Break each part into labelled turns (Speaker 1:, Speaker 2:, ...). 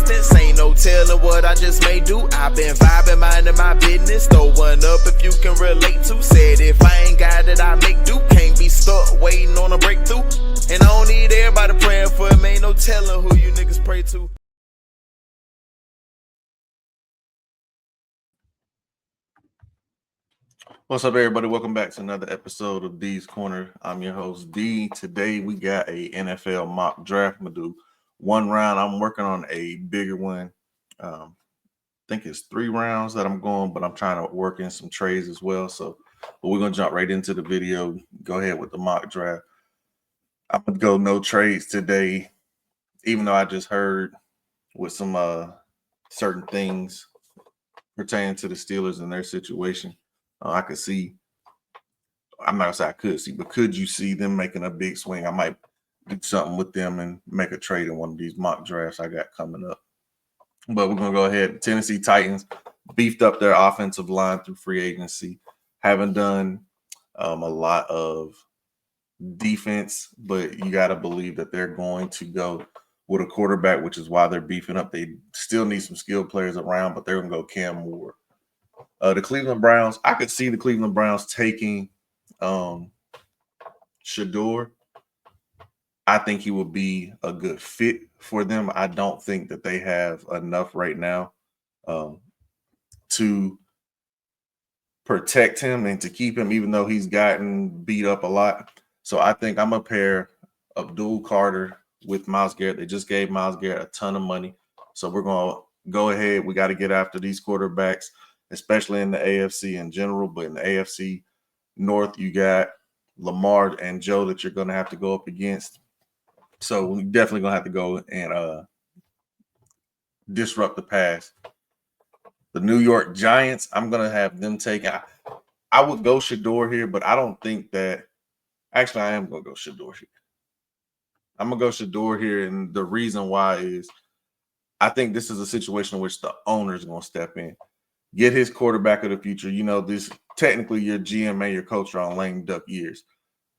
Speaker 1: distance. Ain't no telling what I just may do. I've been vibing, minding my business. Throw one up if you can relate to. Said if I ain't got it, I make do. Can't be stuck waiting on a breakthrough. And I don't need everybody praying for it. Ain't no telling who you niggas pray to.
Speaker 2: What's up, everybody? Welcome back to another episode of D's Corner. I'm your host, D. Today, we got a NFL mock draft. I'm going to do one round. I'm working on a bigger one. I think it's 3 rounds that I'm going, but I'm trying to work in some trades as well. So, but we're going to jump right into the video. Go ahead with the mock draft. I'm going to go no trades today, even though I just heard with some certain things pertaining to the Steelers and their situation. I could see, I'm not gonna say I could see, but could you see them making a big swing? I might do something with them and make a trade in one of these mock drafts I got coming up. But we're gonna go ahead. Tennessee Titans beefed up their offensive line through free agency. Haven't done a lot of defense, but you got to believe that they're going to go with a quarterback, which is why they're beefing up. They still need some skilled players around, but they're gonna go Cam Moore. The Cleveland Browns, I could see the Cleveland Browns taking Shedeur. I think he would be a good fit for them. I don't think that they have enough right now to protect him and to keep him, even though he's gotten beat up a lot. So I think I'm going to pair Abdul Carter with Myles Garrett. They just gave Myles Garrett a ton of money. So we're going to go ahead. We got to get after these quarterbacks, especially in the AFC in general. But in the AFC North, you got Lamar and Joe that you're going to have to go up against. So we're definitely going to have to go and disrupt the pass. The New York Giants, I'm going to have them take – I would go Shedeur here, but I don't think that – actually, I am going to go Shedeur here. I'm going to go Shedeur here, and the reason why is I think this is a situation in which the owner is going to step in. Get his quarterback of the future. You know, this technically your GM and your coach are on lame duck years.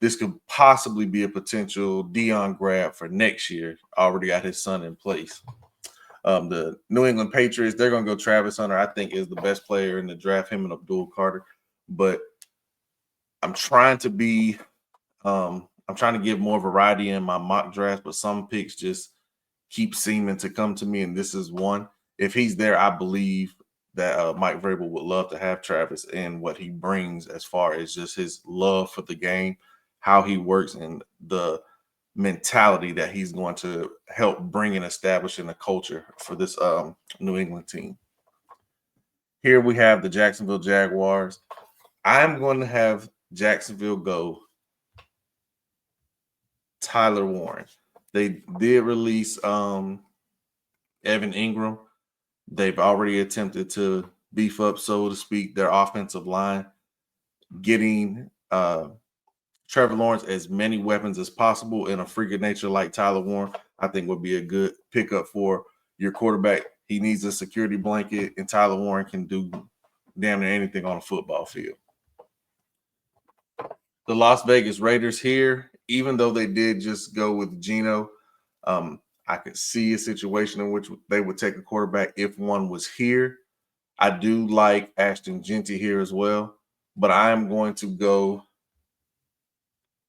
Speaker 2: This could possibly be a potential Dion grab for next year. Already got his son in place. The New England Patriots, they're going to go Travis Hunter. I think is the best player in the draft, him and Abdul Carter. But I'm trying to be I'm trying to give more variety in my mock draft, but some picks just keep seeming to come to me, and this is one. If he's there, I believe that Mike Vrabel would love to have Travis and what he brings as far as just his love for the game, how he works, and the mentality that he's going to help bring and establish in the culture for this New England team. Here we have the Jacksonville Jaguars. I'm going to have Jacksonville go Tyler Warren. They did release Evan Ingram. They've already attempted to beef up, so to speak, their offensive line, getting Trevor Lawrence as many weapons as possible in a freak of nature like Tyler Warren, I think would be a good pickup for your quarterback. He needs a security blanket, and Tyler Warren can do damn near anything on a football field. The Las Vegas Raiders here, even though they did just go with Geno, I could see a situation in which they would take a quarterback if one was here. I do like Ashton Genty here as well, but I am going to go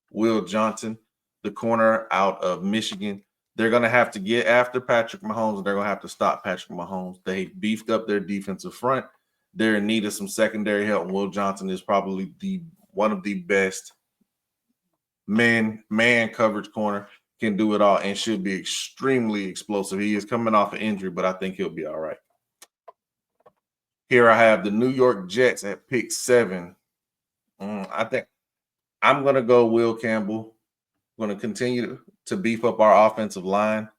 Speaker 2: Will Johnson, the corner out of Michigan. They're going to have to get after Patrick Mahomes, and they're going to have to stop Patrick Mahomes. They beefed up their defensive front. They're in need of some secondary help, and Will Johnson is probably one of the best man coverage corner, can do it all, and should be extremely explosive. He is coming off an injury, but I think he'll be all right. Here I have the New York Jets at pick 7. I think I'm going to go Will Campbell. I'm going to continue to beef up our offensive line.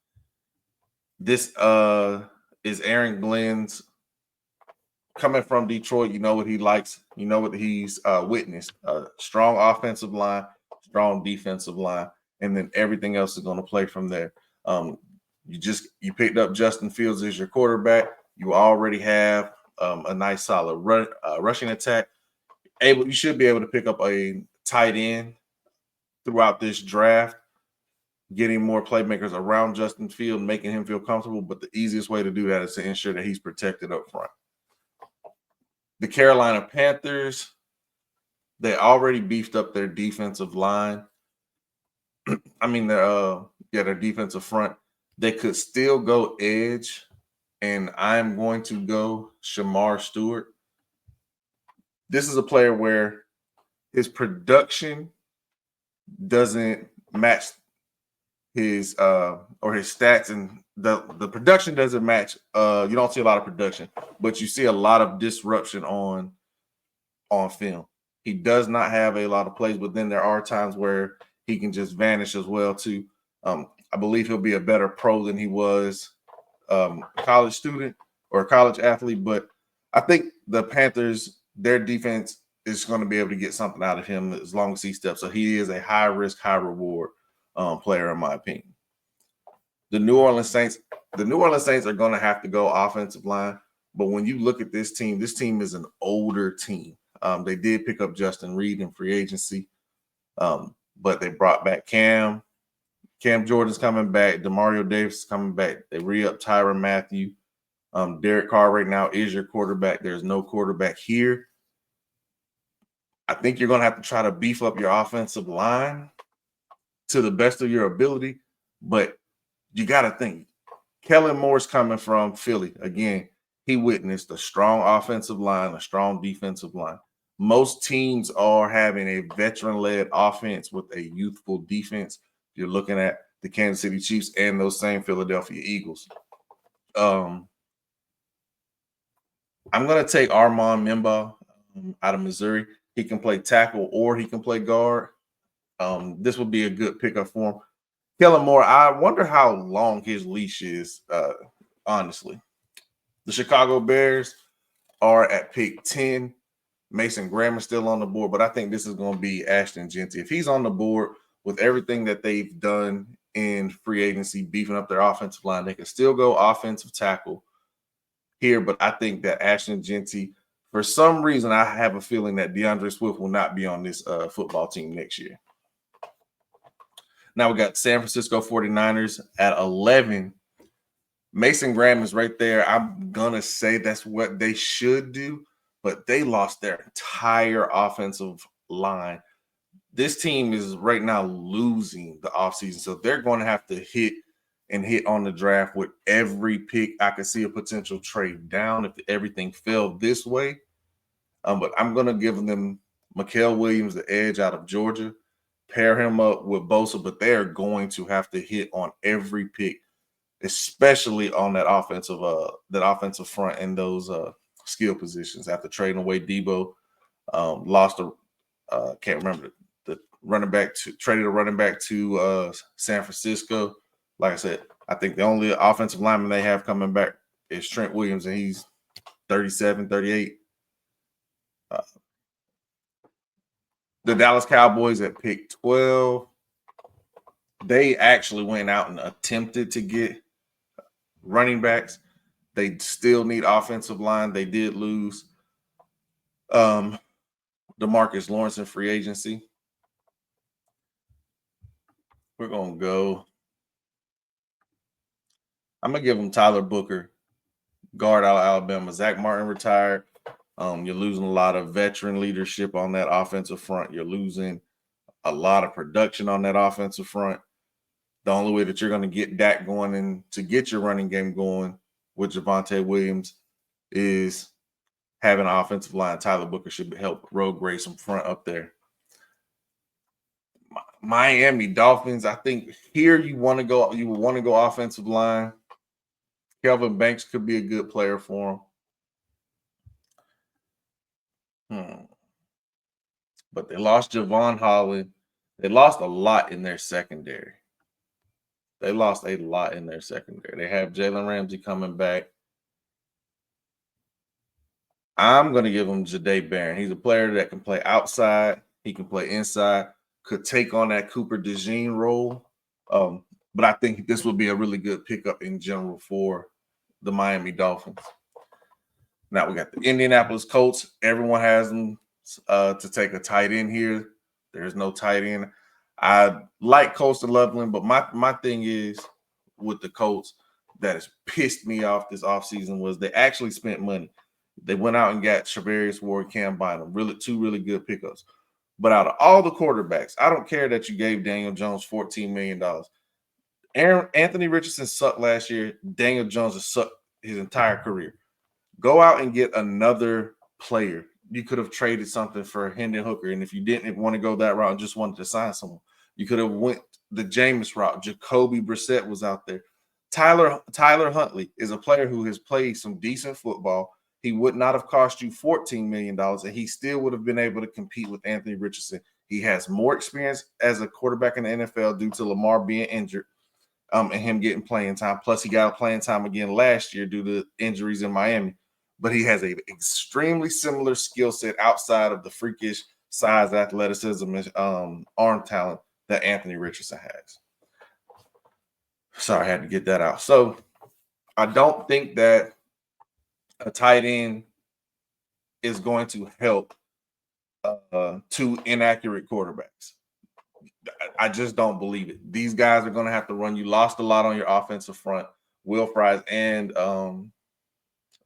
Speaker 2: This is Aaron Glenn's coming from Detroit. You know what he likes. You know what he's witnessed. Strong offensive line, strong defensive line, and then everything else is going to play from there. You picked up Justin Fields as your quarterback. You already have a nice solid rushing attack. You should be able to pick up a tight end throughout this draft. getting more playmakers around Justin Field, making him feel comfortable. But the easiest way to do that is to ensure that he's protected up front. The Carolina Panthers, they already beefed up their defensive line. I mean, their defensive front. They could still go edge, and I'm going to go Shamar Stewart. This is a player where his production doesn't match his or his stats, and the production doesn't match. You don't see a lot of production, but you see a lot of disruption on film. He does not have a lot of plays, but then there are times where he can just vanish as well too. I believe he'll be a better pro than he was a college student or a college athlete, but I think the Panthers, their defense is going to be able to get something out of him as long as he steps. So he is a high risk, high reward player, in my opinion. The New Orleans Saints are going to have to go offensive line, but when you look at this team is an older team. They did pick up Justin Reed in free agency, but they brought back Cam. Cam Jordan's coming back. Demario Davis is coming back. They re-up Tyrann Mathieu. Derek Carr right now is your quarterback. There's no quarterback here. I think you're going to have to try to beef up your offensive line to the best of your ability, but you got to think. Kellen Moore's coming from Philly. Again, he witnessed a strong offensive line, a strong defensive line. Most teams are having a veteran-led offense with a youthful defense. You're looking at the Kansas City Chiefs and those same Philadelphia Eagles. I'm going to take Armand Memba out of Missouri. He can play tackle or he can play guard. This would be a good pickup for him. Kellen Moore, I wonder how long his leash is, honestly. The Chicago Bears are at pick 10. Mason Graham is still on the board, but I think this is going to be Ashton Jeanty. If he's on the board with everything that they've done in free agency, beefing up their offensive line, they can still go offensive tackle here, but I think that Ashton Jeanty, for some reason, I have a feeling that DeAndre Swift will not be on this football team next year. Now we got San Francisco 49ers at 11. Mason Graham is right there. I'm going to say that's what they should do, but they lost their entire offensive line. This team is right now losing the offseason, so they're going to have to hit on the draft with every pick. I could see a potential trade down if everything fell this way. But I'm going to give them Mikael Williams, the edge out of Georgia, pair him up with Bosa, but they are going to have to hit on every pick, especially on that offensive front and those skill positions. After trading away Debo, lost can't remember the running back traded a running back to San Francisco. Like I said, I think the only offensive lineman they have coming back is Trent Williams, and he's 37, 38. The Dallas Cowboys at pick 12. They actually went out and attempted to get running backs. They still need offensive line. They did lose DeMarcus Lawrence in free agency. We're going to go. I'm going to give them Tyler Booker, guard out of Alabama. Zach Martin retired. You're losing a lot of veteran leadership on that offensive front. You're losing a lot of production on that offensive front. The only way that you're going to get Dak going and to get your running game going with Javonte Williams is having an offensive line. Tyler Booker should help road grade some front up there. Miami Dolphins, I think here you would want to go offensive line. Kelvin Banks could be a good player for him. But they lost Javon Holland. They lost a lot in their secondary. They have Jalen Ramsey coming back. I'm going to give him Jahdae Barron. He's a player that can play outside. He can play inside. Could take on that Cooper DeJean role. But I think this would be a really good pickup in general for the Miami Dolphins. Now we got the Indianapolis Colts. Everyone has them to take a tight end here. There's no tight end. I like Colston Loveland, but my thing is with the Colts that has pissed me off this offseason was they actually spent money. They went out and got Charvarius Ward, Cam Bynum, two really good pickups. But out of all the quarterbacks, I don't care that you gave Daniel Jones $14 million. Anthony Richardson sucked last year. Daniel Jones has sucked his entire career. Go out and get another player. You could have traded something for Hendon Hooker, and if you didn't want to go that route and just wanted to sign someone, you could have went the Jameis route. Jacoby Brissett was out there. Tyler Huntley is a player who has played some decent football. He would not have cost you $14 million, and he still would have been able to compete with Anthony Richardson. He has more experience as a quarterback in the NFL due to Lamar being injured and him getting playing time. Plus, he got playing time again last year due to injuries in Miami. But he has an extremely similar skill set outside of the freakish size, athleticism, and arm talent that Anthony Richardson has. Sorry, I had to get that out. So I don't think that a tight end is going to help two inaccurate quarterbacks. I just don't believe it. These guys are going to have to run. You lost a lot on your offensive front, Will Fries and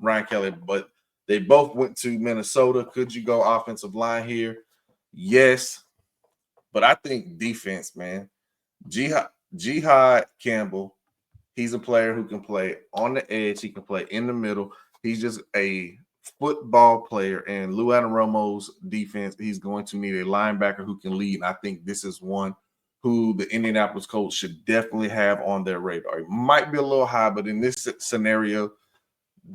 Speaker 2: Ryan Kelly, but they both went to Minnesota. Could you go offensive line here? Yes, but I think defense, man. Jihad Campbell, he's a player who can play on the edge. He can play in the middle. He's just a football player. And Lou Anarumo's defense, he's going to need a linebacker who can lead. And I think this is one who the Indianapolis Colts should definitely have on their radar. It might be a little high, but in this scenario,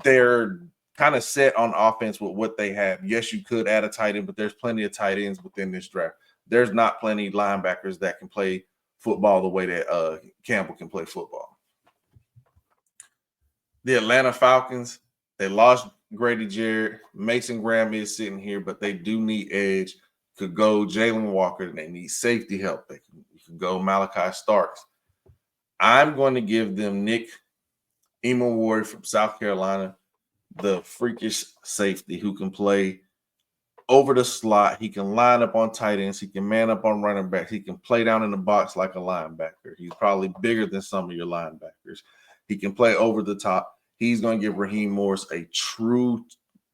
Speaker 2: they're kind of set on offense with what they have. Yes, you could add a tight end, but there's plenty of tight ends within this draft. There's not plenty of linebackers that can play football the way that Campbell can play football. The Atlanta Falcons, they lost Grady Jarrett. Mason Graham is sitting here, but they do need edge. Could go Jalen Walker. They need safety help. You could go Malachi Starks. I'm going to give them Nick Emmanwori from South Carolina, the freakish safety who can play over the slot. He can line up on tight ends. He can man up on running backs. He can play down in the box like a linebacker. He's probably bigger than some of your linebackers. He can play over the top. He's going to give Raheem Morris a true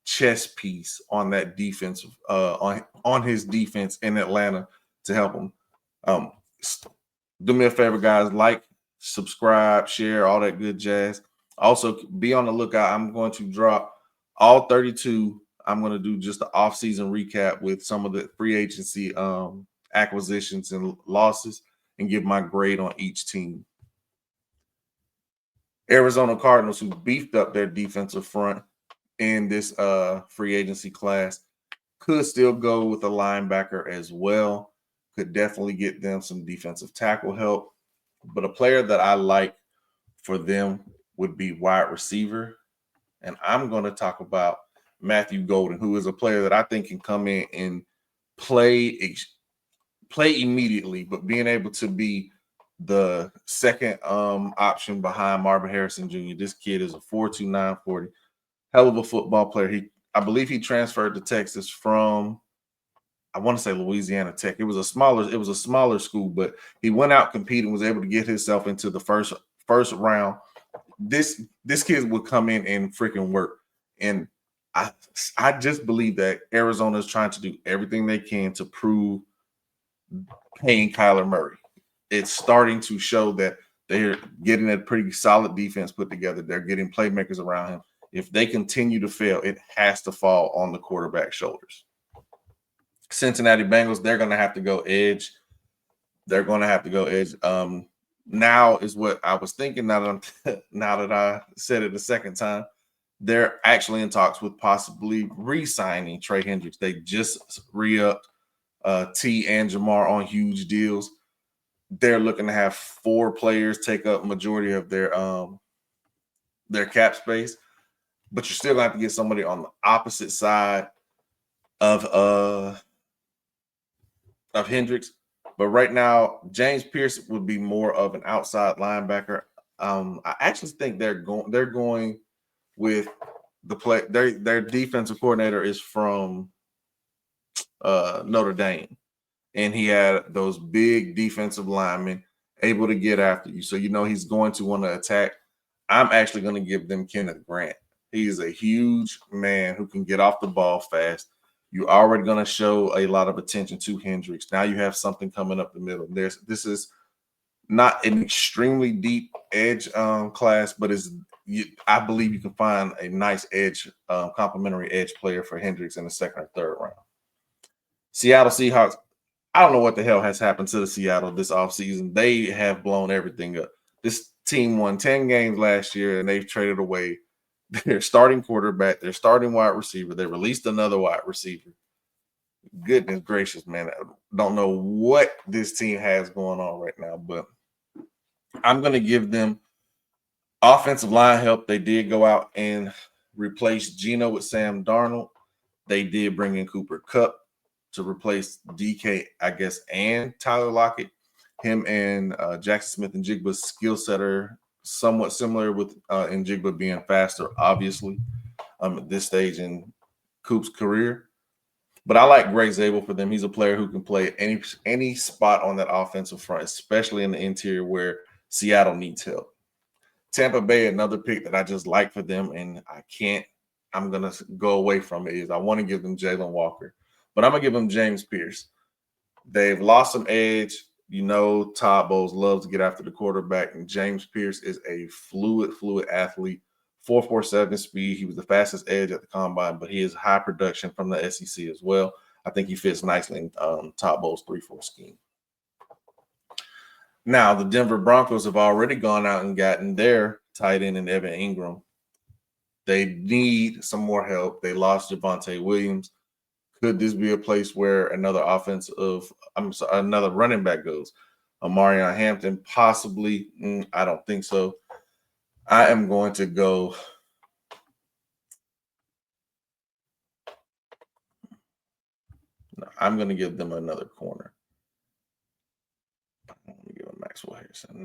Speaker 2: chess piece on that defense, on his defense in Atlanta to help him. Do me a favor, guys. Like, subscribe, share, all that good jazz. Also, be on the lookout. I'm going to drop all 32. I'm going to do just the offseason recap with some of the free agency acquisitions and losses and give my grade on each team. Arizona Cardinals, who beefed up their defensive front in this free agency class, could still go with a linebacker as well. Could definitely get them some defensive tackle help. But a player that I like for them would be wide receiver. And I'm going to talk about Matthew Golden, who is a player that I think can come in and play immediately, but being able to be the second option behind Marvin Harrison Jr. This kid is a 4.29 940, hell of a football player. I believe he transferred to Texas from, I want to say Louisiana Tech. It was a smaller school, but he went out competing, was able to get himself into the first round. This kid would come in and freaking work. And I just believe that Arizona is trying to do everything they can to prove paying Kyler Murray. It's starting to show that they're getting a pretty solid defense put together. They're getting playmakers around him. If they continue to fail, it has to fall on the quarterback's shoulders. Cincinnati Bengals, they're going to have to go edge. Now is what I was thinking. Now that I said it a second time, they're actually in talks with possibly re-signing Trey Hendricks. They just re-upped T and Jamar on huge deals. They're looking to have 4 players take up majority of their cap space, but you're still going to have to get somebody on the opposite side of Hendricks. But right now, James Pierce would be more of an outside linebacker. I actually think they're going with the play. Their defensive coordinator is from Notre Dame. and he had those big defensive linemen able to get after you. So you know he's going to want to attack. I'm actually going to give them Kenneth Grant. He is a huge man who can get off the ball fast. You're already going to show a lot of attention to Hendricks. Now you have something coming up the middle. This is not an extremely deep edge class, but I believe you can find a nice edge, complementary edge player for Hendricks in the second or third round. Seattle Seahawks. I don't know what the hell has happened to the Seattle this offseason. They have blown everything up. This team won 10 games last year, and they've traded away their starting quarterback, their starting wide receiver. They released another wide receiver. Goodness gracious, man. I don't know what this team has going on right now, but I'm going to give them offensive line help. They did go out and replace Geno with Sam Darnold. They did bring in Cooper Kupp to replace DK, I guess, and Tyler Lockett. Him and Jackson Smith-Njigba's skill set are somewhat similar, with Njigba being faster, obviously, at this stage in Coop's career. But I like Gray Zabel for them. He's a player who can play any spot on that offensive front, especially in the interior where Seattle needs help. Tampa Bay, another pick that I just like for them, and I'm going to go away from it, is I want to give them Jalen Walker. But I'm going to give them James Pierce. They've lost some edge. You know, Todd Bowles loves to get after the quarterback, and James Pierce is a fluid athlete, 4.47 speed. He was the fastest edge at the combine, but he is high production from the SEC as well. I think he fits nicely in Todd Bowles' 3-4 scheme. Now, the Denver Broncos have already gone out and gotten their tight end in Evan Ingram. They need some more help. They lost Javonte Williams. Could this be a place where another running back goes? Amarion Hampton, possibly. I don't think so. I am going to go. I'm going to give them another corner. I'm going to give them Maxwell Harrison.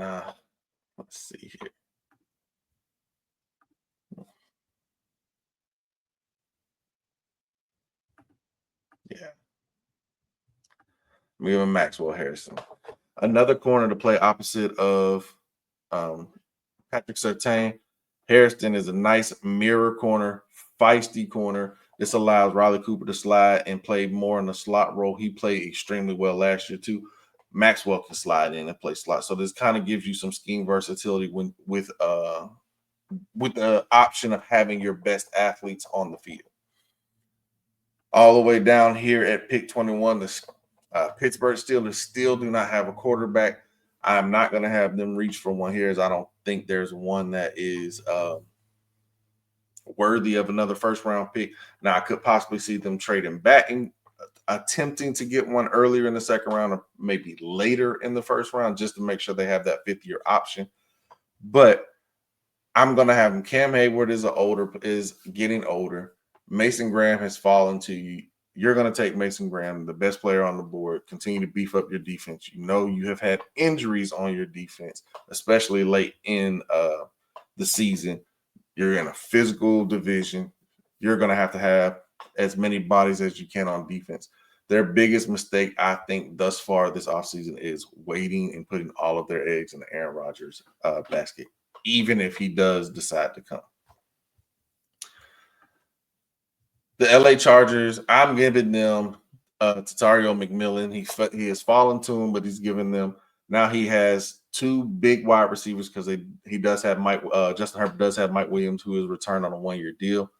Speaker 2: Let's see here. Yeah. I'm giving Maxwell Harrison. Another corner to play opposite of Patrick Surtain. Harrison is a nice mirror corner, feisty corner. This allows Riley Cooper to slide and play more in the slot role. He played extremely well last year too. Maxwell can slide in and play slot. So this kind of gives you some scheme versatility with the option of having your best athletes on the field. All the way down here at pick 21, the Pittsburgh Steelers still do not have a quarterback. I'm not going to have them reach for one here, as I don't think there's one that is worthy of another first-round pick. Now, I could possibly see them trading back and attempting to get one earlier in the second round or maybe later in the first round just to make sure they have that fifth-year option. But I'm going to have them. Cam Hayward is getting older. Mason Graham has fallen to you. You're going to take Mason Graham, the best player on the board, continue to beef up your defense. You know you have had injuries on your defense, especially late in the season. You're in a physical division. You're going to have as many bodies as you can on defense. Their biggest mistake, I think, thus far this offseason is waiting and putting all of their eggs in the Aaron Rodgers basket, even if he does decide to come. The LA Chargers, I'm giving them Tatario McMillan. He has fallen to him, but he's given them. Now he has two big wide receivers because he does have Justin Herbert does have Mike Williams, who is returned on a 1-year deal.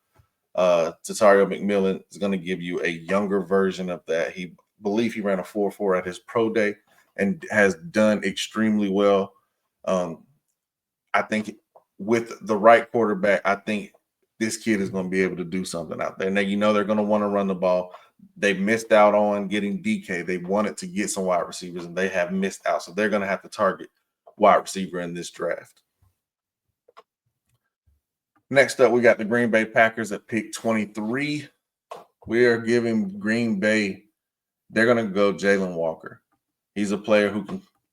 Speaker 2: Tatario McMillan is going to give you a younger version of that. He ran a 4.4 at his pro day and has done extremely well. I think with the right quarterback, I think this kid is going to be able to do something out there. Now, you know they're going to want to run the ball. They missed out on getting DK. They wanted to get some wide receivers, and they have missed out. So they're going to have to target wide receiver in this draft. Next up, we got the Green Bay Packers at pick 23. We are giving Green Bay, they're going to go Jalen Walker. He's a player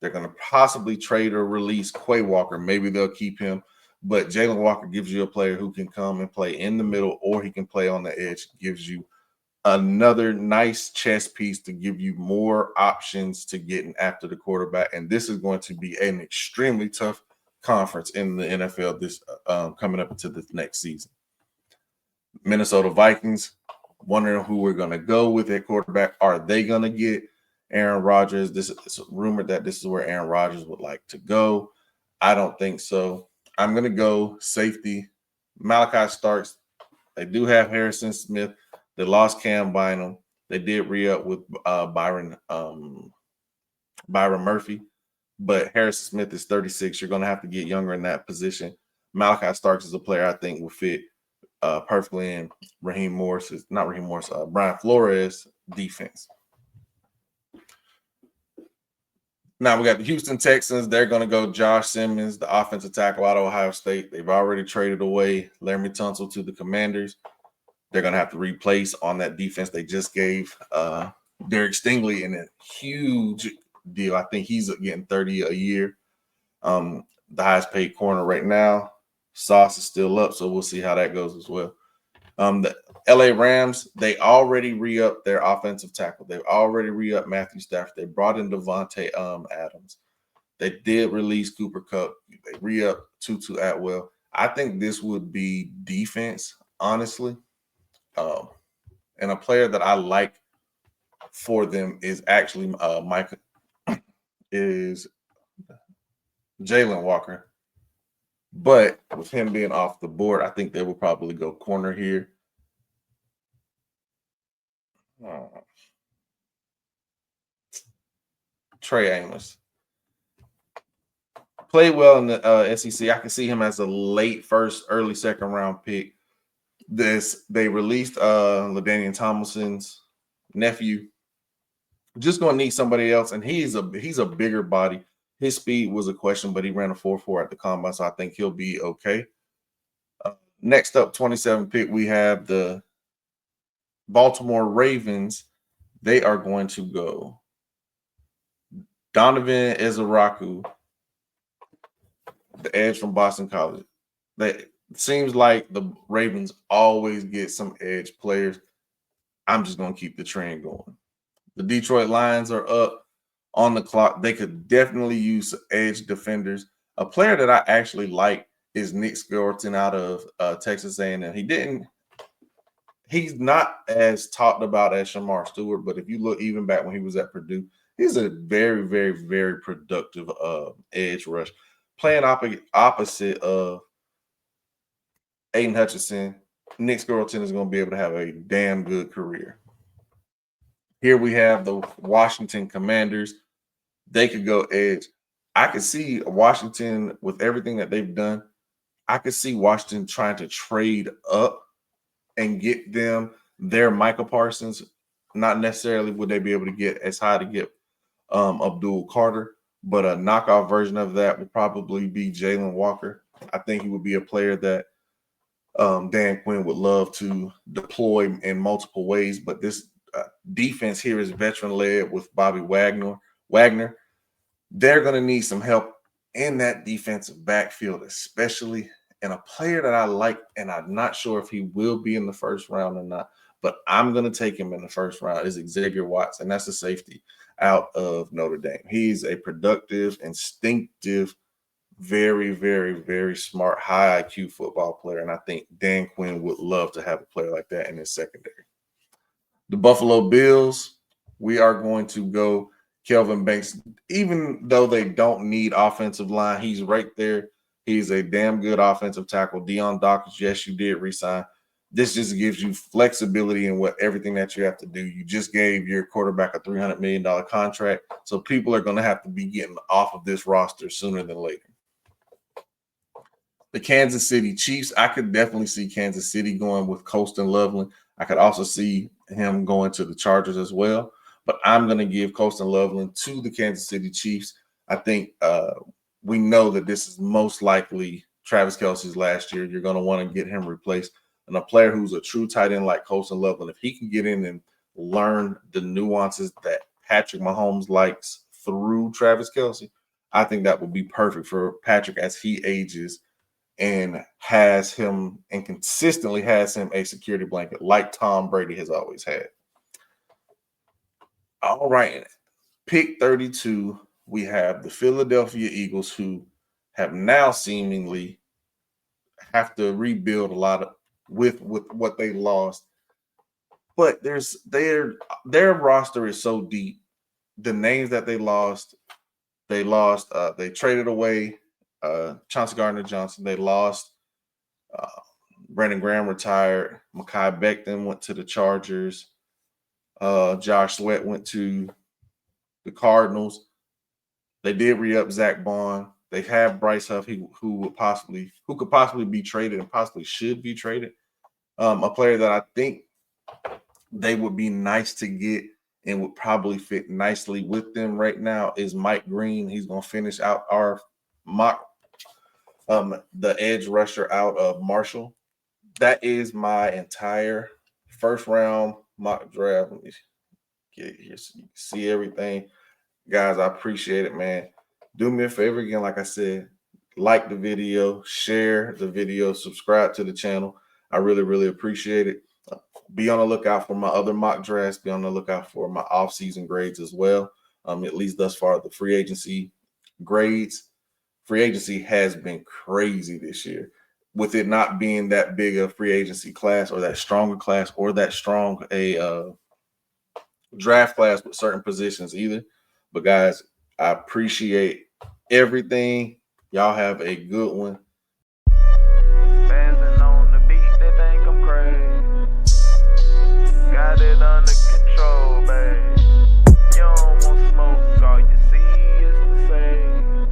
Speaker 2: they're going to possibly trade or release Quay Walker. Maybe they'll keep him. But Jalen Walker gives you a player who can come and play in the middle, or he can play on the edge. Gives you another nice chess piece to give you more options to getting after the quarterback. And this is going to be an extremely tough conference in the NFL this coming up into the next season. Minnesota Vikings, wondering who we're going to go with at quarterback. Are they going to get Aaron Rodgers? It's rumored that this is where Aaron Rodgers would like to go. I don't think so. I'm going to go safety, Malachi Starks. They do have Harrison Smith. They lost Cam Bynum. They did re-up with Byron Murphy. But Harrison Smith is 36. You're going to have to get younger in that position. Malachi Starks is a player I think will fit perfectly in Brian Flores defense. Now we got the Houston Texans. They're going to go Josh Simmons, the offensive tackle out of Ohio State. They've already traded away Laremy Tunsil to the Commanders. They're going to have to replace on that defense. They just gave Derek Stingley in a huge deal. I think he's getting $30 a year. The highest paid corner right now. Sauce is still up, so we'll see how that goes as well. The LA Rams, they already re-upped their offensive tackle. They've already re-upped Matthew Stafford. They brought in Devontae Adams. They did release Cooper Kupp. They re-upped Tutu Atwell. I think this would be defense, honestly. And a player that I like for them is actually Jalen Walker. But with him being off the board, I think they will probably go corner here. Trey Amos played well in the SEC. I can see him as a late first, early second round pick. They released LaDainian Tomlinson's nephew. Just going to need somebody else, and he's a bigger body. His speed was a question, but he ran a 4.4 at the combine, so I think he'll be okay. Next up, 27 pick, we have the Baltimore Ravens. They are going to go Donovan Ezeraku, the edge from Boston College. It seems like the Ravens always get some edge players. I'm just going to keep the trend going. The Detroit Lions are up on the clock. They could definitely use edge defenders. A player that I actually like is Nick Skeleton out of Texas A&M. He's not as talked about as Shamar Stewart, but if you look even back when he was at Purdue, he's a very, very, very productive edge rush. Playing opposite of Aiden Hutchinson, Nick Skeleton is going to be able to have a damn good career. Here we have the Washington Commanders. They could go edge. I could see Washington, with everything that they've done, I could see Washington trying to trade up and get them their Micah Parsons. Not necessarily would they be able to get as high to get Abdul Carter, but a knockoff version of that would probably be Jalen Walker. I think he would be a player that Dan Quinn would love to deploy in multiple ways, but this defense here is veteran-led with Bobby Wagner. They're going to need some help in that defensive backfield, especially. And a player that I like, and I'm not sure if he will be in the first round or not, but I'm going to take him in the first round, is Xavier Watts, and that's a safety out of Notre Dame. He's a productive, instinctive, very, very, very smart, high IQ football player, and I think Dan Quinn would love to have a player like that in his secondary. The Buffalo Bills, we are going to go Kelvin Banks. Even though they don't need offensive line, he's right there. He's a damn good offensive tackle. Dion Dawkins, yes, you did resign. This just gives you flexibility in everything that you have to do. You just gave your quarterback a $300 million contract, so people are going to have to be getting off of this roster sooner than later. The Kansas City Chiefs, I could definitely see Kansas City going with Colston Loveland. I could also see him going to the Chargers as well, but I'm going to give Colston Loveland to the Kansas City Chiefs. I think we know that this is most likely Travis Kelce's last year. You're going to want to get him replaced. And a player who's a true tight end like Colston Loveland, if he can get in and learn the nuances that Patrick Mahomes likes through Travis Kelce, I think that would be perfect for Patrick as he ages and has him and consistently has him a security blanket like Tom Brady has always had. All right, pick 32, we have the Philadelphia Eagles, who have now seemingly have to rebuild a lot of with what they lost. But their roster is so deep. The names that they traded away Chauncey Gardner-Johnson. They lost Brandon Graham retired. Mekhi Becton went to the Chargers. Josh Sweat went to the Cardinals. They did re-up Zach Bond. They have Bryce Huff, who could possibly be traded and possibly should be traded. A player that I think they would be nice to get and would probably fit nicely with them right now is Mike Green. He's going to finish out our mock, the edge rusher out of Marshall. That is my entire first round mock draft. Let me get it here so you can see everything. Guys, I appreciate it, man. Do me a favor again, like I said, like the video, share the video, subscribe to the channel. I really, really appreciate it. Be on the lookout for my other mock drafts. Be on the lookout for my off-season grades as well. At least thus far, the free agency grades. Free agency has been crazy this year, with it not being that big a free agency class or that stronger class or that strong a draft class with certain positions either. But guys, I appreciate everything. Y'all have a good one.
Speaker 1: Spazzing on the beat, they think I'm crazy. Got it under control, babe. You don't want smoke, all you see is the same.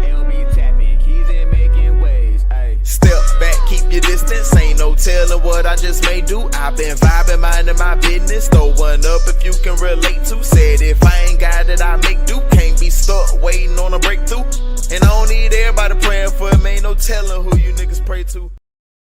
Speaker 1: LB tapping, keys in making waves. Ay. Step back, keep your distance. Ain't no telling what I just may do. I've been vibing, minding my business. Throw one up if you can relate to. Said if I ain't got it, I make do. Can't be stuck waiting on a breakthrough. And I don't need everybody praying for me. Ain't no telling who you niggas pray to.